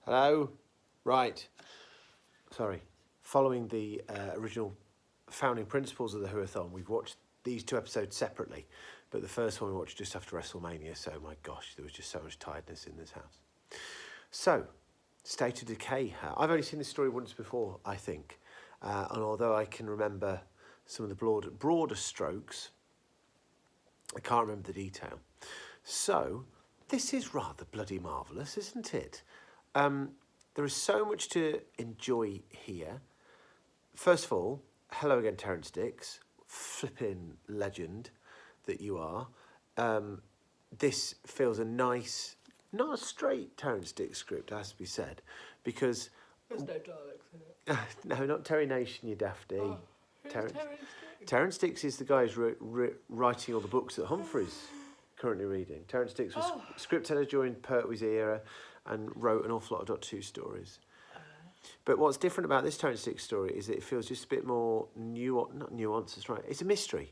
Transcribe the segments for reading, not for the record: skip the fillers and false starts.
Hello? Right. Sorry. Following the original founding principles of the Whoathon, we've watched these two episodes separately, but the first one we watched just after WrestleMania, so my gosh, there was just so much tiredness in this house. So, State of Decay. I've only seen this story once before, I think, and although I can remember some of the broader strokes, I can't remember the detail. So, this is rather bloody marvellous, isn't it? There is so much to enjoy here. First of all, hello again, Terrance Dicks, flipping legend that you are. This feels a nice, not a straight Terrance Dicks script, it has to be said, because... There's no dialects in it. No, not Terry Nation, you dafty. Oh, Terrance Dicks is the guy who's writing all the books that Humphrey's currently reading. Terrance Dicks was script editor during Pertwee's era and wrote an awful lot of Doctor Who stories. But what's different about this Terrance Dicks story is that it feels just a bit more not nuanced, that's right. It's a mystery.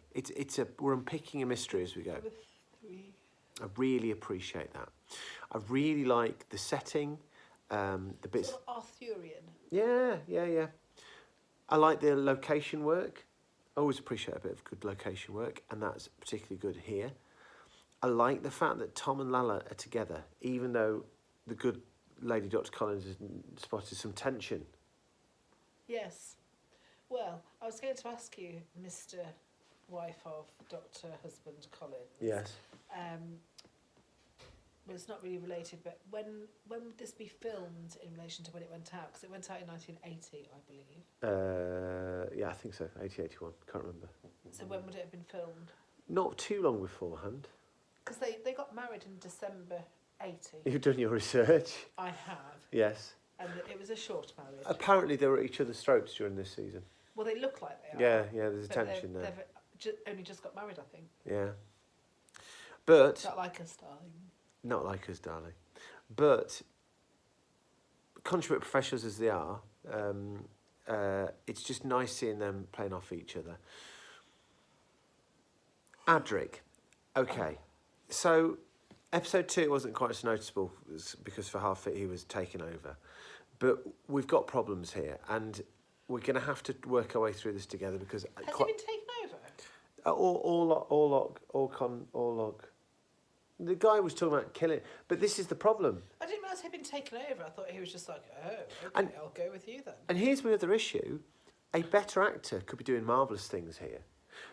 We're unpicking a mystery as we go. I really appreciate that. I really like the setting, the bits. Sort of Arthurian. Yeah. I like the location work. I always appreciate a bit of good location work, and that's particularly good here. I like the fact that Tom and Lalla are together, even though the good lady Dr. Collins has spotted some tension. Yes. Well, I was going to ask you, Mr. Wife of Dr. Husband Collins. Yes. Well, it's not really related, but when would this be filmed in relation to when it went out? Because it went out in 1980, I believe. Yeah, I think so. 80, 81. Can't remember. So when would it have been filmed? Not too long beforehand. Because they got married in December 80. You've done your research. I have. Yes. And it was a short marriage. Apparently they were at each other's throats during this season. Well, they look like they are. Yeah, there's a tension there. They've only just got married, I think. Yeah. But... Not like us, darling. Not like us, darling. But, consummate professionals as they are, it's just nice seeing them playing off each other. Adric. Okay. So, episode 2 wasn't quite as noticeable because for half it he was taken over. But we've got problems here, and we're going to have to work our way through this together because... Has he been taken over? Orlog. The guy was talking about killing, but this is the problem. I didn't realise he'd been taken over. I thought he was just like, I'll go with you then. And here's my other issue. A better actor could be doing marvellous things here.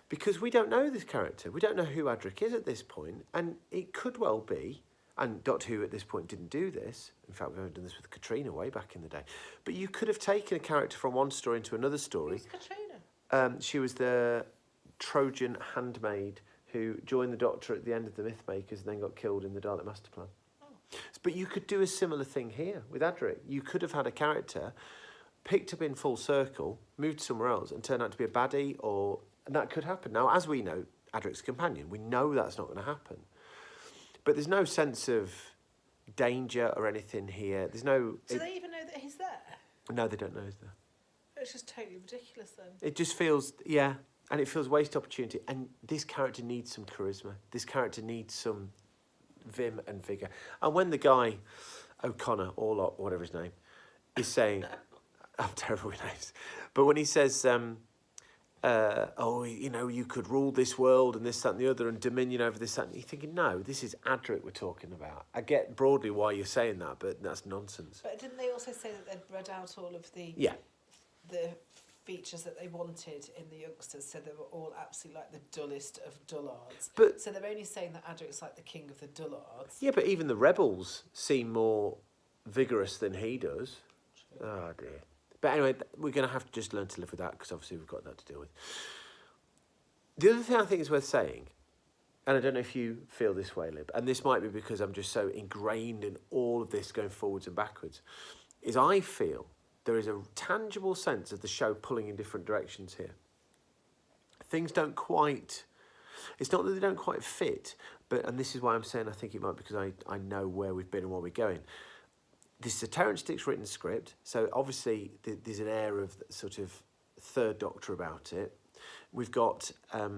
Because we don't know this character. We don't know who Adric is at this point. And it could well be, and Doctor Who at this point didn't do this. In fact, we've only done this with Katrina way back in the day. But you could have taken a character from one story into another story. Who's Katrina? She was the Trojan handmaid who joined the Doctor at the end of the Mythmakers and then got killed in the Dalek Master Plan. Oh. But you could do a similar thing here with Adric. You could have had a character picked up in full circle, moved somewhere else and turned out to be a baddie, and that could happen. Now, as we know, Adric's companion, we know that's not going to happen. But there's no sense of danger or anything here. There's no... Do they even know that he's there? No, they don't know he's there. It's just totally ridiculous then. It just feels, and it feels wasted opportunity. And this character needs some charisma. This character needs some vim and vigour. And when the guy, O'Connor, or whatever his name, is saying, I'm terrible with names, but when he says, you could rule this world and this, that and the other and dominion over this, that, and you're thinking, no, this is Adric we're talking about. I get broadly why you're saying that, but that's nonsense. But didn't they also say that they'd bred out all of the features that they wanted in the youngsters, so they were all absolutely like the dullest of dullards. But so they're only saying that Adric's like the king of the dullards. Yeah, but even the rebels seem more vigorous than he does. True. Oh dear. But anyway, we're going to have to just learn to live with that because obviously we've got that to deal with. The other thing I think is worth saying, and I don't know if you feel this way, Lib, and this might be because I'm just so ingrained in all of this going forwards and backwards, is I feel there is a tangible sense of the show pulling in different directions here. Things don't quite... It's not that they don't quite fit, and this is why I'm saying I think it might, because I know where we've been and where we're going. This is a Terrance Dicks written script, so obviously there's an air of sort of Third Doctor about it. We've got a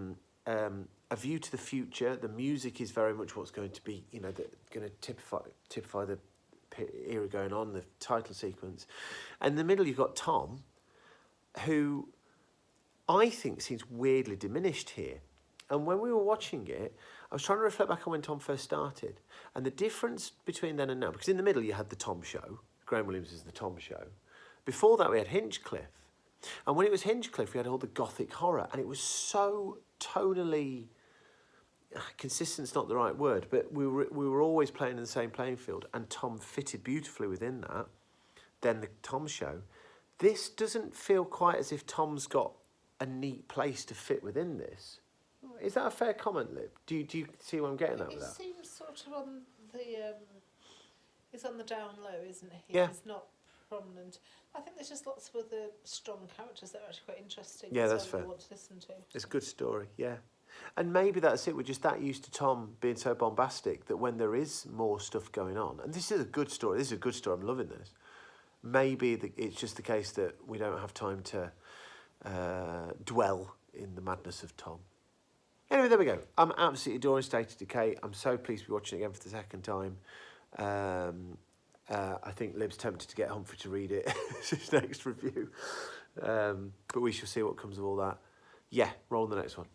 view to the future. The music is very much what's going to be, going to typify the era going on, the title sequence. And in the middle, you've got Tom, who I think seems weirdly diminished here. And when we were watching it, I was trying to reflect back on when Tom first started. And the difference between then and now, because in the middle you had the Tom Show, Graham Williams is the Tom Show. Before that we had Hinchcliffe. And when it was Hinchcliffe, we had all the gothic horror. And it was so tonally... consistent's not the right word, but we were always playing in the same playing field. And Tom fitted beautifully within that. Then the Tom Show. This doesn't feel quite as if Tom's got a neat place to fit within this. Is that a fair comment, Lib? Do you see what I'm getting at with that? It seems sort of on the... he's on the down low, isn't he? Yeah. He's not prominent. I think there's just lots of other strong characters that are actually quite interesting. Yeah, as that's well fair. You want to listen to. It's a good story, yeah. And maybe that's it. We're just that used to Tom being so bombastic that when there is more stuff going on, and this is a good story. This is a good story. I'm loving this. Maybe it's just the case that we don't have time to dwell in the madness of Tom. Anyway, there we go. I'm absolutely adoring State of Decay. I'm so pleased to be watching it again for the second time. I think Lib's tempted to get Humphrey to read it. It's his next review. But we shall see what comes of all that. Yeah, roll on the next one.